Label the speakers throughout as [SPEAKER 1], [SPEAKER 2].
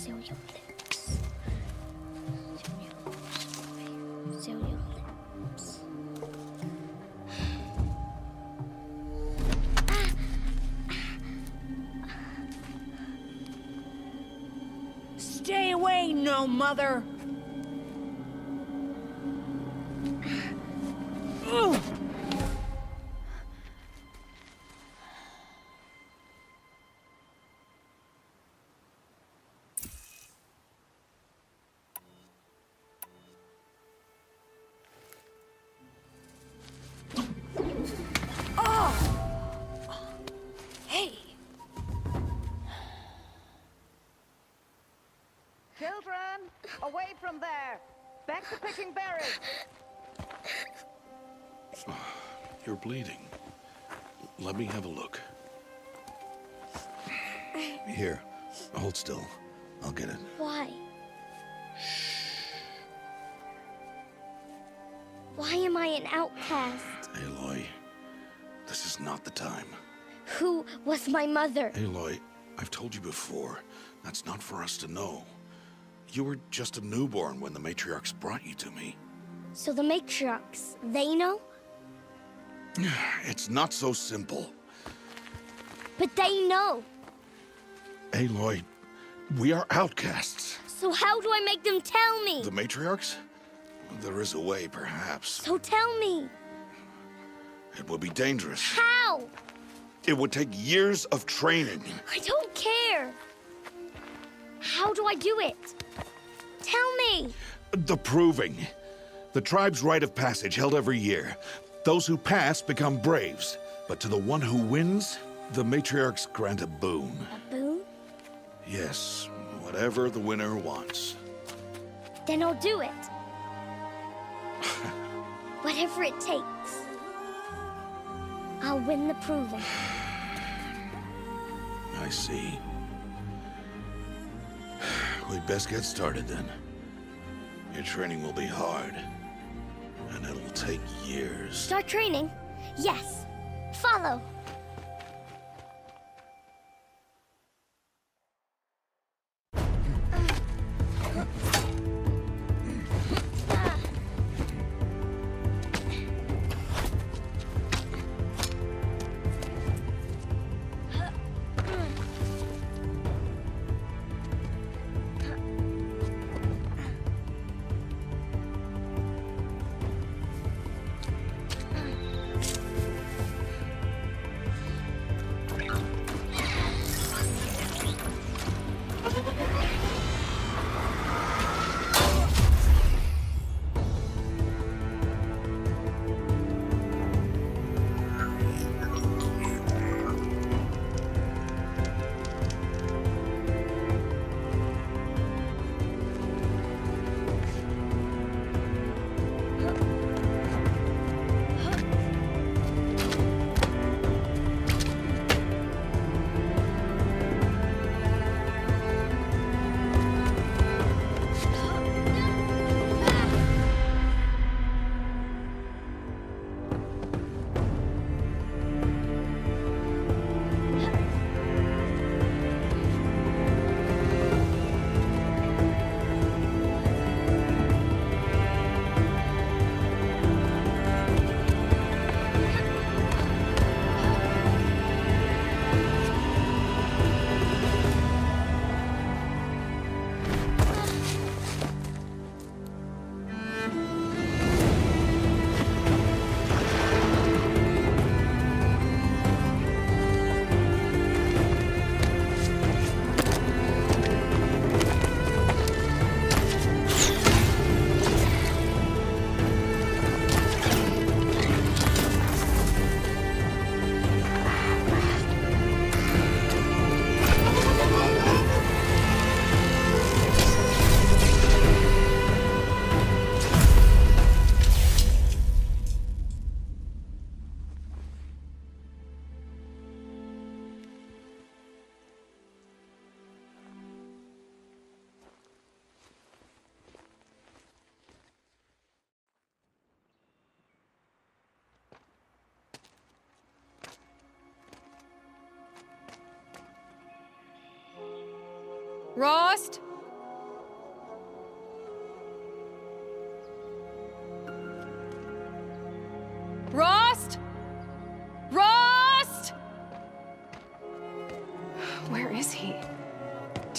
[SPEAKER 1] Seal your lips. Seal your lips.
[SPEAKER 2] Stay away, no mother! Hey!
[SPEAKER 3] Children, away from there! Back to picking berries!
[SPEAKER 4] You're bleeding. Let me have a look. Here, hold still. I'll get it.
[SPEAKER 1] Why? Why am I an outcast?
[SPEAKER 4] Aloy, this is not the time.
[SPEAKER 1] Who was my mother?
[SPEAKER 4] Aloy, I've told you before, that's not for us to know. You were just a newborn when the matriarchs brought you to me.
[SPEAKER 1] So the matriarchs, they know?
[SPEAKER 4] It's not so simple.
[SPEAKER 1] But they know.
[SPEAKER 4] Aloy, we are outcasts.
[SPEAKER 1] So how do I make them tell me?
[SPEAKER 4] The matriarchs? There is a way, perhaps.
[SPEAKER 1] So tell me.
[SPEAKER 4] It would be dangerous.
[SPEAKER 1] How?
[SPEAKER 4] It would take years of training.
[SPEAKER 1] I don't care. How do I do it? Tell me.
[SPEAKER 4] The proving. The tribe's rite of passage held every year. Those who pass become braves. But to the one who wins, the matriarchs grant a boon.
[SPEAKER 1] A boon?
[SPEAKER 4] Yes, whatever the winner wants.
[SPEAKER 1] Then I'll do it. Whatever it takes. I'll win the proving.
[SPEAKER 4] I see. We'd best get started then. Your training will be hard. And it'll take years.
[SPEAKER 1] Start training? Yes. Follow.
[SPEAKER 2] Rost?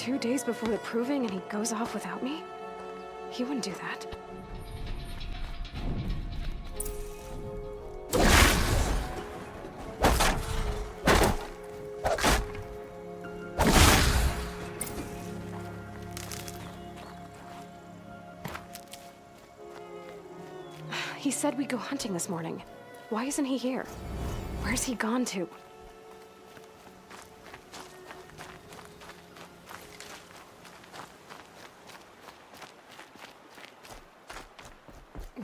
[SPEAKER 5] 2 days before the proving and he goes off without me? He wouldn't do that. He said we'd go hunting this morning. Why isn't he here? Where's he gone to?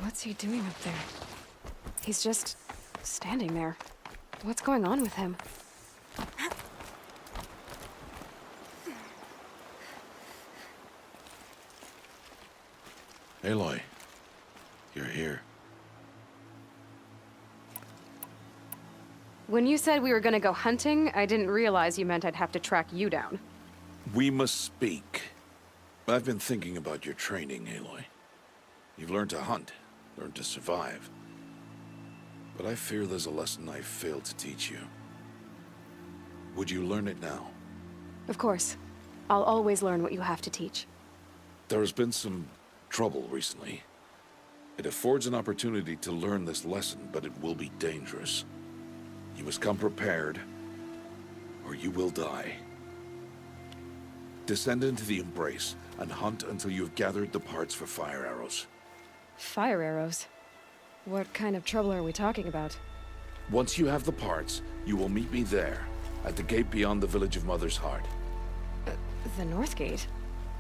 [SPEAKER 5] What's he doing up there? He's just standing there. What's going on with him?
[SPEAKER 4] Aloy, you're here.
[SPEAKER 5] When you said we were gonna go hunting, I didn't realize you meant I'd have to track you down.
[SPEAKER 4] We must speak. I've been thinking about your training, Aloy. You've learned to hunt, learned to survive. But I fear there's a lesson I failed to teach you. Would you learn it now?
[SPEAKER 5] Of course. I'll always learn what you have to teach.
[SPEAKER 4] There has been some trouble recently. It affords an opportunity to learn this lesson, but it will be dangerous. You must come prepared, or you will die. Descend into the Embrace and hunt until you have gathered the parts for fire arrows.
[SPEAKER 5] Fire arrows? What kind of trouble are we talking about?
[SPEAKER 4] Once you have the parts, you will meet me there, at the gate beyond the village of Mother's Heart.
[SPEAKER 5] The North Gate?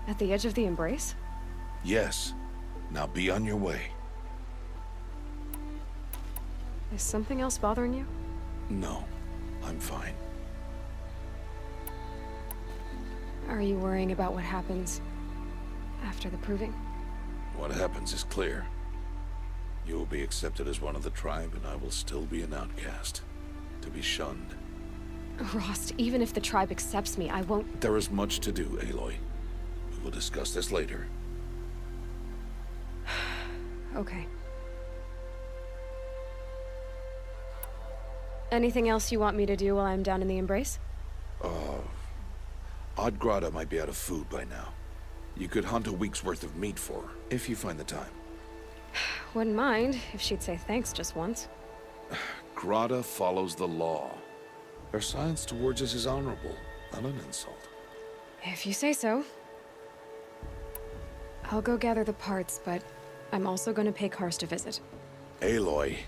[SPEAKER 5] At the edge of the Embrace?
[SPEAKER 4] Yes. Now be on your way.
[SPEAKER 5] Is something else bothering you?
[SPEAKER 4] No, I'm fine.
[SPEAKER 5] Are you worrying about what happens after the proving?
[SPEAKER 4] What happens is clear. You will be accepted as one of the tribe, and I will still be an outcast, to be shunned.
[SPEAKER 5] Rost, even if the tribe accepts me, I won't...
[SPEAKER 4] There is much to do, Aloy. We will discuss this later.
[SPEAKER 5] Okay. Anything else you want me to do while I'm down in the Embrace?
[SPEAKER 4] Odgrada might be out of food by now. You could hunt a week's worth of meat for her, if you find the time.
[SPEAKER 5] Wouldn't mind if she'd say thanks just once.
[SPEAKER 4] Grada follows the law. Her silence towards us is honorable, not an insult.
[SPEAKER 5] If you say so. I'll go gather the parts, but I'm also gonna pay Karst a visit.
[SPEAKER 4] Aloy,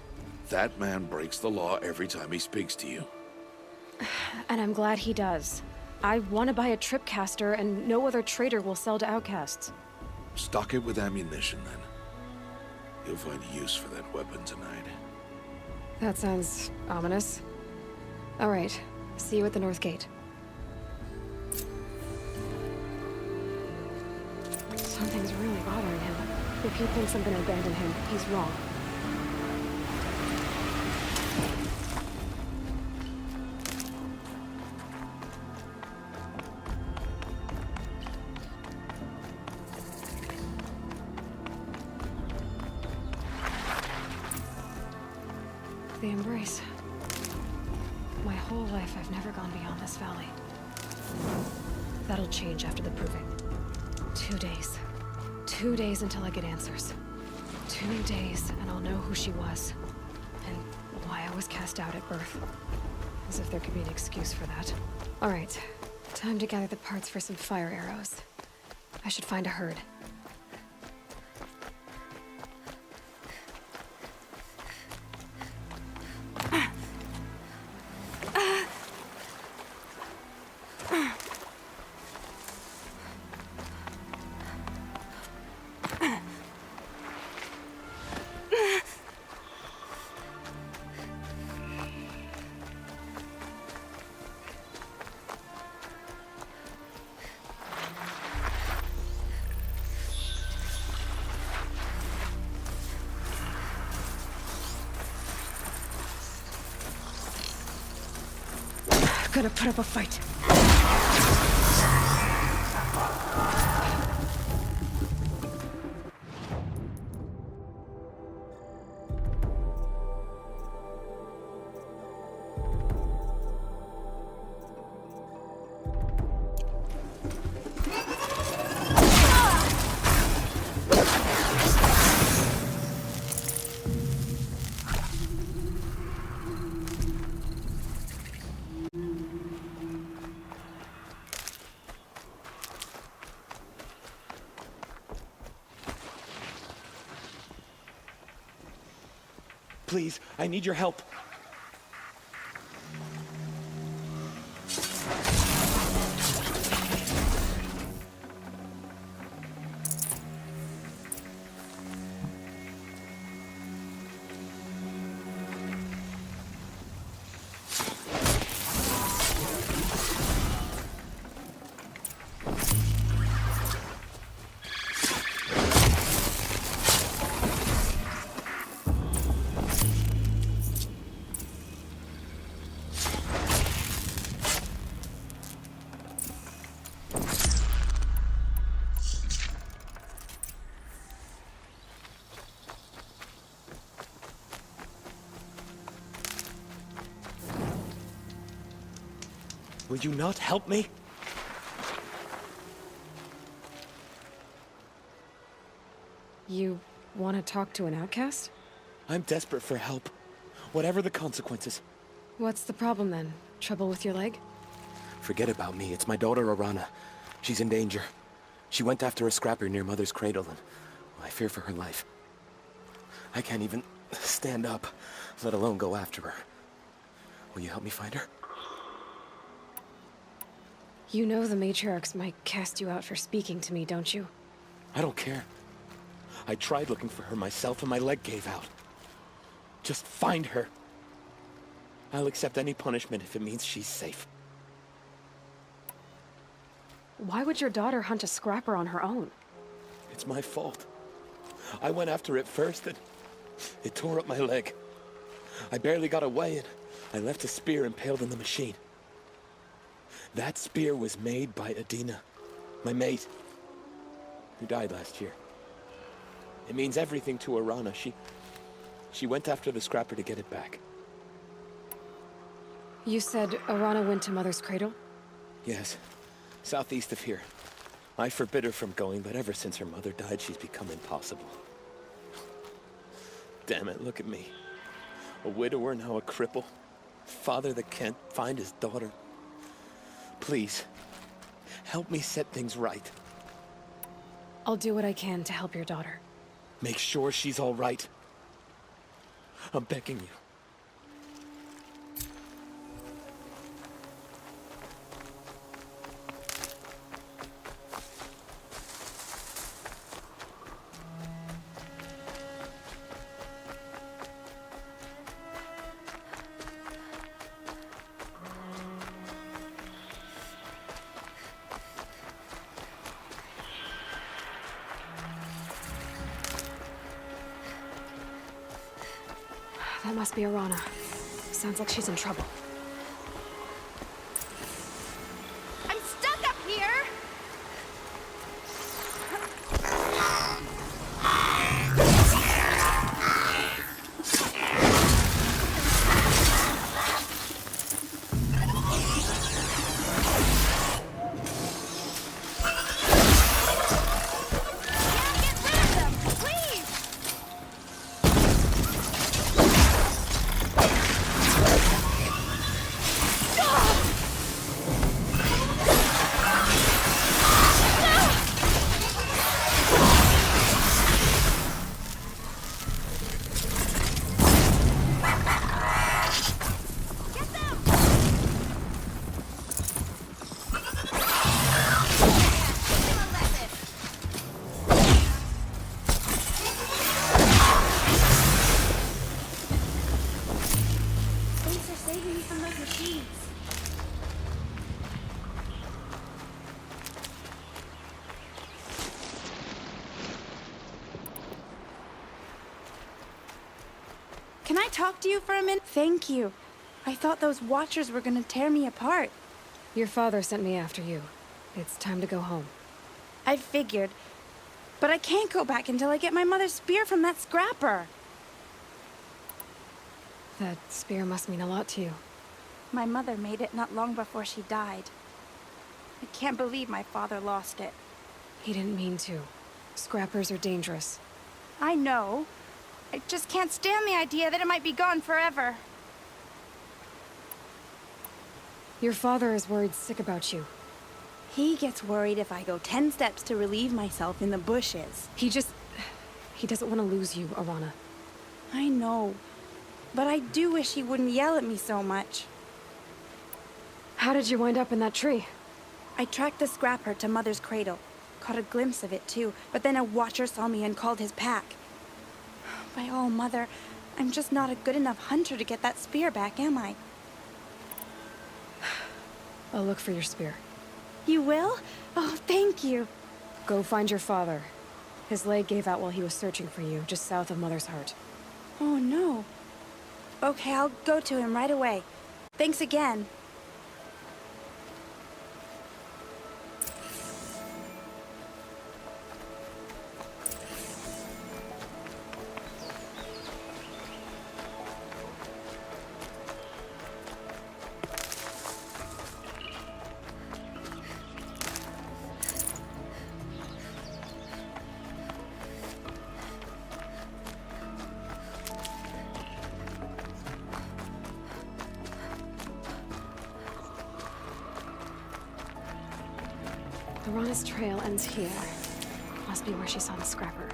[SPEAKER 4] that man breaks the law every time he speaks to you.
[SPEAKER 5] And I'm glad he does. I want to buy a tripcaster, and no other trader will sell to outcasts.
[SPEAKER 4] Stock it with ammunition, then. You'll find use for that weapon tonight.
[SPEAKER 5] That sounds ominous. All right. See you at the North Gate. Something's really bothering him. If he thinks I'm gonna abandon him, he's wrong. The Embrace. My whole life, I've never gone beyond this valley. That'll change after the proving. 2 days. 2 days until I get answers. 2 days, and I'll know who she was. And why I was cast out at birth. As if there could be an excuse for that. All right. Time to gather the parts for some fire arrows. I should find a herd. Gotta put up a fight.
[SPEAKER 6] Please, I need your help. Will you not help me?
[SPEAKER 5] You want to talk to an outcast?
[SPEAKER 6] I'm desperate for help. Whatever the consequences.
[SPEAKER 5] What's the problem then? Trouble with your leg?
[SPEAKER 6] Forget about me. It's my daughter, Arana. She's in danger. She went after a scrapper near Mother's cradle, and I fear for her life. I can't even stand up, let alone go after her. Will you help me find her?
[SPEAKER 5] You know the matriarchs might cast you out for speaking to me, don't you?
[SPEAKER 6] I don't care. I tried looking for her myself and my leg gave out. Just find her. I'll accept any punishment if it means she's safe.
[SPEAKER 5] Why would your daughter hunt a scrapper on her own?
[SPEAKER 6] It's my fault. I went after it first and it tore up my leg. I barely got away and I left a spear impaled in the machine. That spear was made by Adina, my mate, who died last year. It means everything to Arana. She went after the scrapper to get it back.
[SPEAKER 5] You said Arana went to Mother's cradle?
[SPEAKER 6] Yes, southeast of here. I forbid her from going, but ever since her mother died, she's become impossible. Damn it, look at me. A widower, now a cripple. Father that can't find his daughter. Please, help me set things right.
[SPEAKER 5] I'll do what I can to help your daughter.
[SPEAKER 6] Make sure she's all right. I'm begging you.
[SPEAKER 5] That must be Arana. Sounds like she's in trouble.
[SPEAKER 1] I'm stuck up here!
[SPEAKER 7] Can I talk to you for a minute? Thank you. I thought those Watchers were gonna tear me apart.
[SPEAKER 5] Your father sent me after you. It's time to go home.
[SPEAKER 7] I figured. But I can't go back until I get my mother's spear from that scrapper.
[SPEAKER 5] That spear must mean a lot to you.
[SPEAKER 7] My mother made it not long before she died. I can't believe my father lost it.
[SPEAKER 5] He didn't mean to. Scrappers are dangerous.
[SPEAKER 7] I know. I just can't stand the idea that it might be gone forever.
[SPEAKER 5] Your father is worried sick about you.
[SPEAKER 7] He gets worried if I go 10 steps to relieve myself in the bushes.
[SPEAKER 5] He doesn't want to lose you, Arana.
[SPEAKER 7] I know. But I do wish he wouldn't yell at me so much.
[SPEAKER 5] How did you wind up in that tree?
[SPEAKER 7] I tracked the scrapper to Mother's cradle. Caught a glimpse of it too, but then a watcher saw me and called his pack. By all, Mother, I'm just not a good enough hunter to get that spear back, am I?
[SPEAKER 5] I'll look for your spear.
[SPEAKER 7] You will? Oh, thank you.
[SPEAKER 5] Go find your father. His leg gave out while he was searching for you, just south of Mother's Heart.
[SPEAKER 7] Oh, no. Okay, I'll go to him right away. Thanks again.
[SPEAKER 5] Laurana's trail ends here. Must be where she saw the scrapper.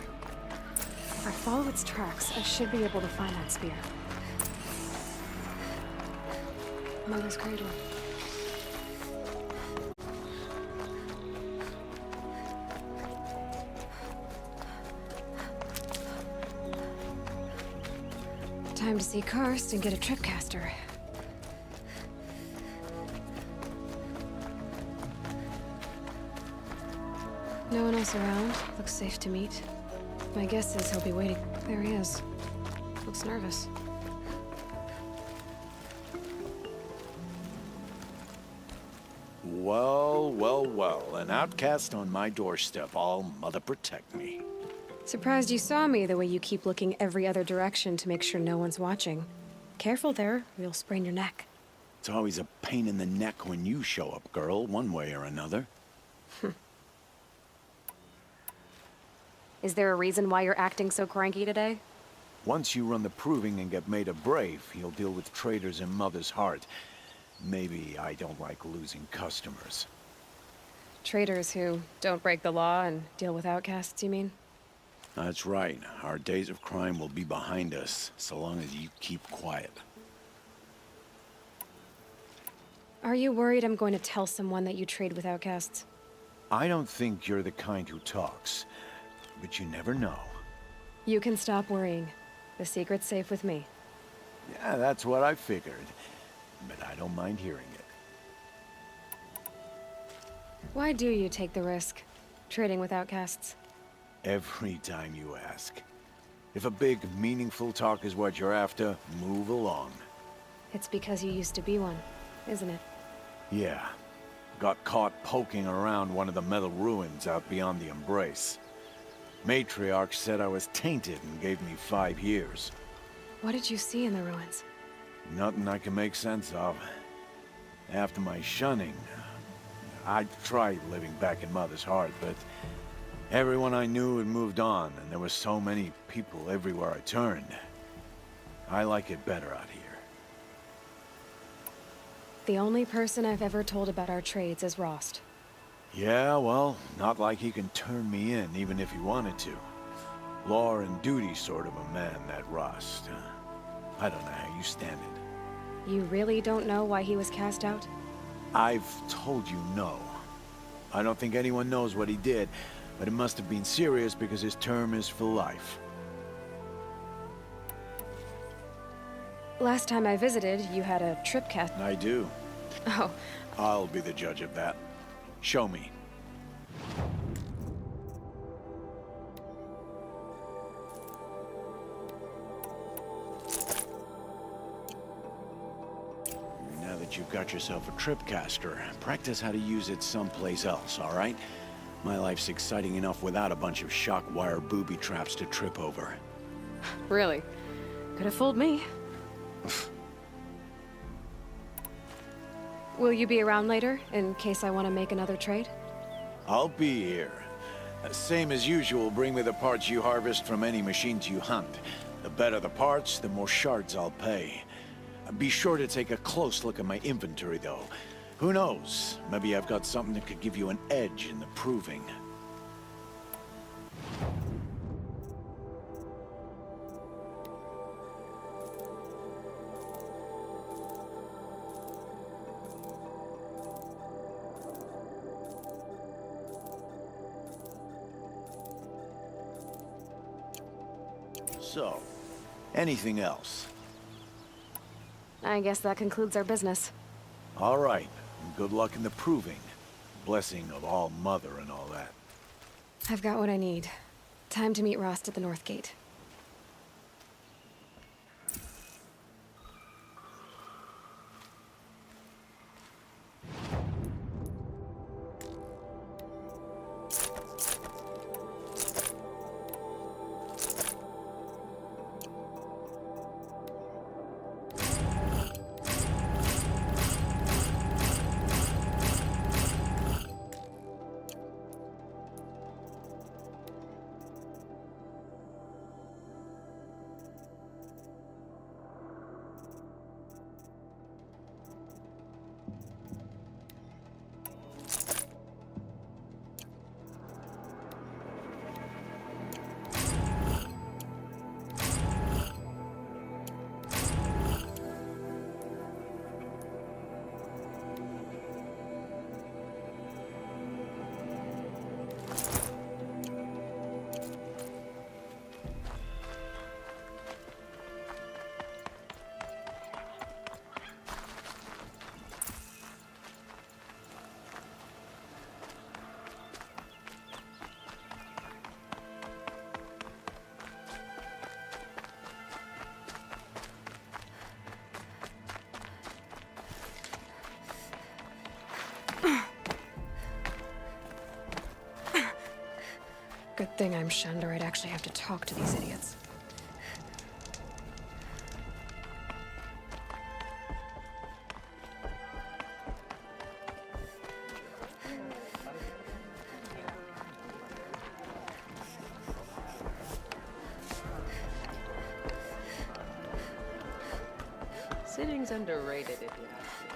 [SPEAKER 5] If I follow its tracks, I should be able to find that spear. Mother's cradle. Time to see Karst and get a tripcaster. No one else around. Looks safe to meet. My guess is he'll be waiting. There he is. Looks nervous.
[SPEAKER 8] Well, well, well. An outcast on my doorstep. All mother protect me.
[SPEAKER 5] Surprised you saw me the way you keep looking every other direction to make sure no one's watching. Careful there, or you'll sprain your neck.
[SPEAKER 8] It's always a pain in the neck when you show up, girl, one way or another.
[SPEAKER 5] Is there a reason why you're acting so cranky today?
[SPEAKER 8] Once you run the proving and get made a brave, you'll deal with traitors in Mother's Heart. Maybe I don't like losing customers.
[SPEAKER 5] Traitors who don't break the law and deal with outcasts, you mean?
[SPEAKER 8] That's right. Our days of crime will be behind us, so long as you keep quiet.
[SPEAKER 5] Are you worried I'm going to tell someone that you trade with outcasts?
[SPEAKER 8] I don't think you're the kind who talks, but you never know.
[SPEAKER 5] You can stop worrying. The secret's safe with me.
[SPEAKER 8] Yeah, that's what I figured. But I don't mind hearing it.
[SPEAKER 5] Why do you take the risk, trading with outcasts?
[SPEAKER 8] Every time you ask. If a big, meaningful talk is what you're after, move along.
[SPEAKER 5] It's because you used to be one, isn't it?
[SPEAKER 8] Yeah. Got caught poking around one of the metal ruins out beyond the Embrace. Matriarch said I was tainted and gave me 5 years.
[SPEAKER 5] What did you see in the ruins?
[SPEAKER 8] Nothing I can make sense of. After my shunning, I tried living back in Mother's Heart, but everyone I knew had moved on, and there were so many people everywhere I turned. I like it better out here.
[SPEAKER 5] The only person I've ever told about our trades is Rost.
[SPEAKER 8] Yeah, well, not like he can turn me in, even if he wanted to. Law and duty sort of a man, that Rost. I don't know how you stand it.
[SPEAKER 5] You really don't know why he was cast out?
[SPEAKER 8] I've told you no. I don't think anyone knows what he did, but it must have been serious because his term is for life.
[SPEAKER 5] Last time I visited, you had a tripcast.
[SPEAKER 8] I do.
[SPEAKER 5] Oh,
[SPEAKER 8] I'll be the judge of that. Show me. Now that you've got yourself a tripcaster, practice how to use it someplace else, all right? My life's exciting enough without a bunch of shock wire booby traps to trip over.
[SPEAKER 5] really? Could have fooled me. Will you be around later, in case I want to make another trade?
[SPEAKER 8] I'll be here. Same as usual, bring me the parts you harvest from any machines you hunt. The better the parts, the more shards I'll pay. Be sure to take a close look at my inventory, though. Who knows? Maybe I've got something that could give you an edge in the proving. So, anything else?
[SPEAKER 5] I guess that concludes our business.
[SPEAKER 8] All right. Good luck in the proving. Blessing of All Mother and all that.
[SPEAKER 5] I've got what I need. Time to meet Rost at the North Gate. Good thing I'm shunned, or I'd actually have to talk to these idiots.
[SPEAKER 9] Sitting's underrated, if you ask me.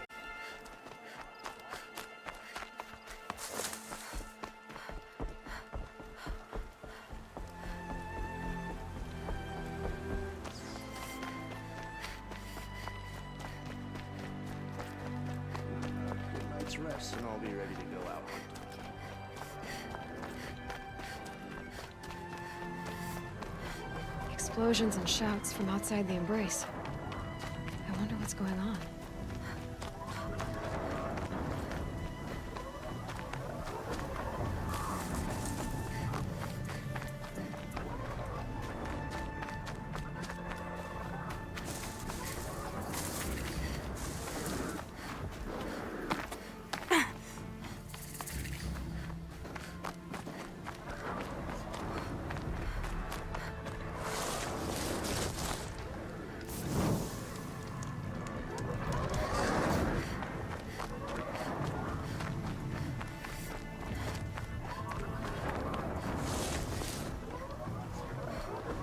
[SPEAKER 10] Rest and I'll be ready to go out hunting.
[SPEAKER 5] Explosions and shouts from outside the Embrace. I wonder what's going on.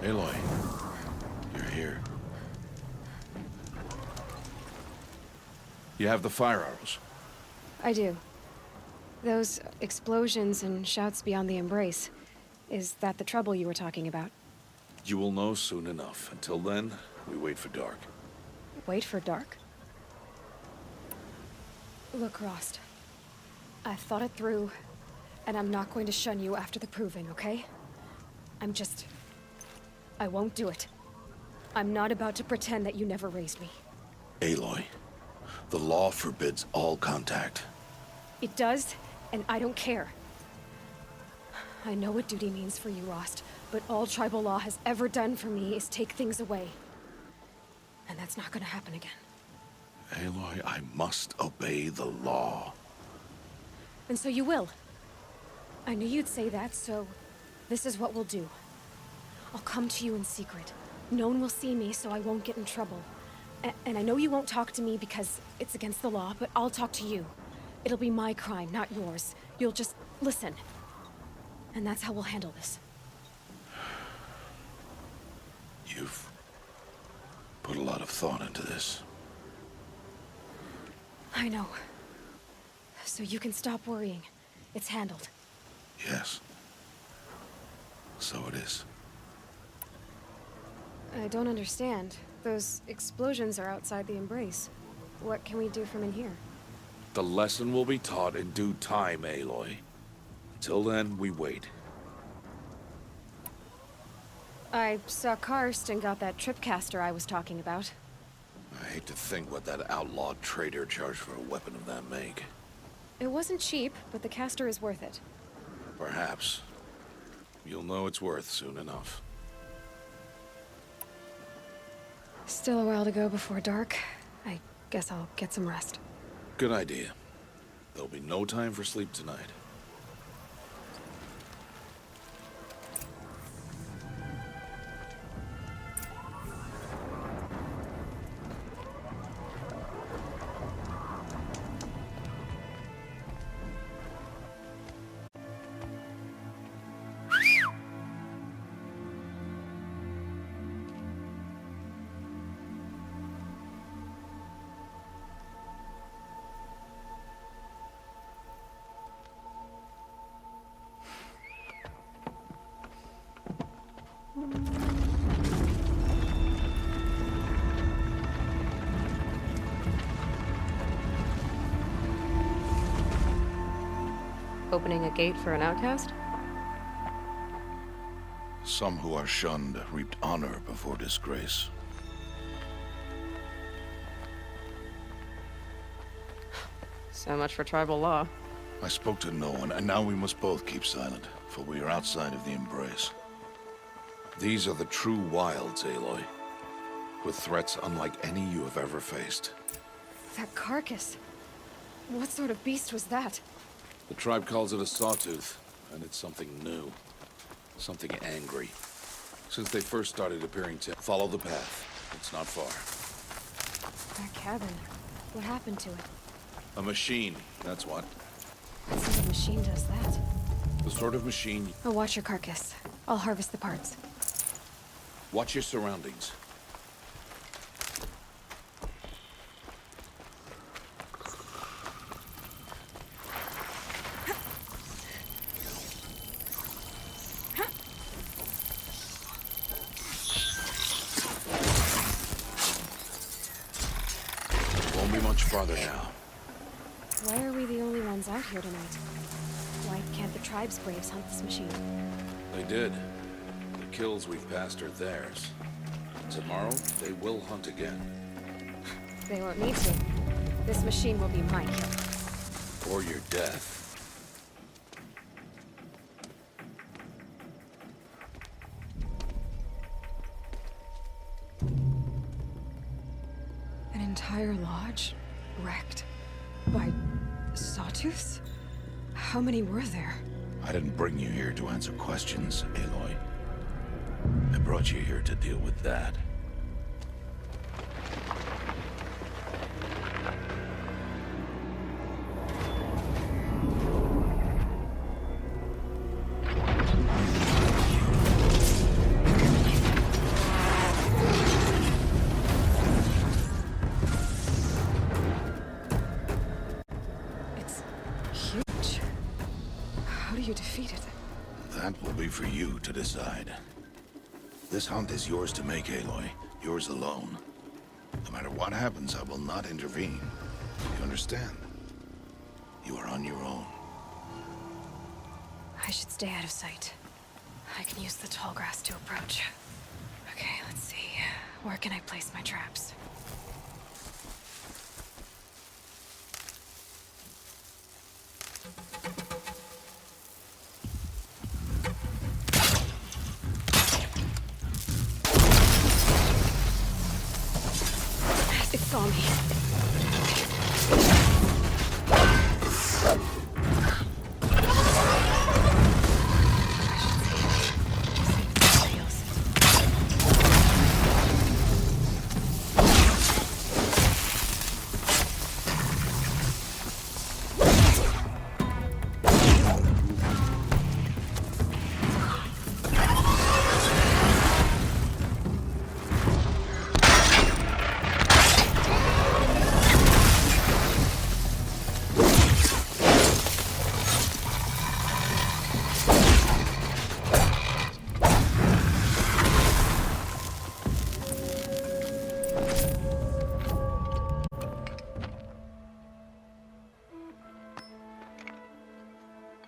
[SPEAKER 4] Aloy, you're here. You have the fire arrows.
[SPEAKER 5] I do. Those explosions and shouts beyond the Embrace. Is that the trouble you were talking about?
[SPEAKER 4] You will know soon enough. Until then, we wait for dark.
[SPEAKER 5] Wait for dark? Look, Rost. I've thought it through, and I'm not going to shun you after the proving, okay? I won't do it. I'm not about to pretend that you never raised me.
[SPEAKER 4] Aloy, the law forbids all contact.
[SPEAKER 5] It does, and I don't care. I know what duty means for you, Rost, but all tribal law has ever done for me is take things away. And that's not gonna happen again.
[SPEAKER 4] Aloy, I must obey the law.
[SPEAKER 5] And so you will. I knew you'd say that, so this is what we'll do. I'll come to you in secret. No one will see me, so I won't get in trouble. And I know you won't talk to me because it's against the law, but I'll talk to you. It'll be my crime, not yours. You'll just listen. And that's how we'll handle this.
[SPEAKER 4] You've put a lot of thought into this.
[SPEAKER 5] I know. So you can stop worrying. It's handled.
[SPEAKER 4] Yes. So it is.
[SPEAKER 5] I don't understand. Those explosions are outside the Embrace. What can we do from in here?
[SPEAKER 4] The lesson will be taught in due time, Aloy. Until then, we wait.
[SPEAKER 5] I saw Karst and got that tripcaster I was talking about.
[SPEAKER 4] I hate to think what that outlawed trader charged for a weapon of that make.
[SPEAKER 5] It wasn't cheap, but the caster is worth it.
[SPEAKER 4] Perhaps. You'll know it's worth soon enough.
[SPEAKER 5] Still a while to go before dark. I guess I'll get some rest.
[SPEAKER 4] Good idea. There'll be no time for sleep tonight.
[SPEAKER 9] Opening a gate for an outcast?
[SPEAKER 4] Some who are shunned reaped honor before disgrace.
[SPEAKER 9] So much for tribal law.
[SPEAKER 4] I spoke to no one, and now we must both keep silent, for we are outside of the Embrace. These are the true wilds, Aloy, with threats unlike any you have ever faced.
[SPEAKER 5] That carcass. What sort of beast was that?
[SPEAKER 4] The tribe calls it a sawtooth, and it's something new. Something angry. Since they first started appearing to follow the path, it's not far.
[SPEAKER 5] That cabin. What happened to it?
[SPEAKER 4] A machine, that's what.
[SPEAKER 5] What sort of machine does that?
[SPEAKER 4] The sort of machine...
[SPEAKER 5] I'll watch your carcass. I'll harvest the parts.
[SPEAKER 4] Watch your surroundings. Won't be much farther now.
[SPEAKER 5] Why are we the only ones out here tonight? Why can't the tribe's braves hunt this machine?
[SPEAKER 4] They did. The kills we've passed are theirs. Tomorrow, they will hunt again.
[SPEAKER 5] They won't need to. This machine will be my kill.
[SPEAKER 4] Or your death.
[SPEAKER 5] An entire lodge? Wrecked? By sawtooths? How many were there?
[SPEAKER 4] I didn't bring you here to answer questions, Aloy. I brought you here to deal with that.
[SPEAKER 5] It's huge. How do you defeat it?
[SPEAKER 4] That will be for you to decide. This hunt is yours to make, Aloy. Yours alone. No matter what happens, I will not intervene. You understand? You are on your own.
[SPEAKER 5] I should stay out of sight. I can use the tall grass to approach. Okay, let's see. Where can I place my traps? It saw me.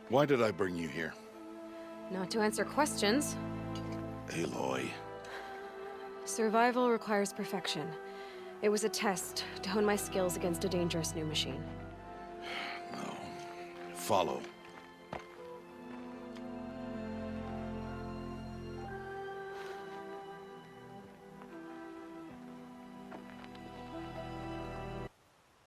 [SPEAKER 4] Why did I bring you here?
[SPEAKER 5] Not to answer questions.
[SPEAKER 4] Aloy.
[SPEAKER 5] Survival requires perfection. It was a test to hone my skills against a dangerous new machine.
[SPEAKER 4] No. Follow.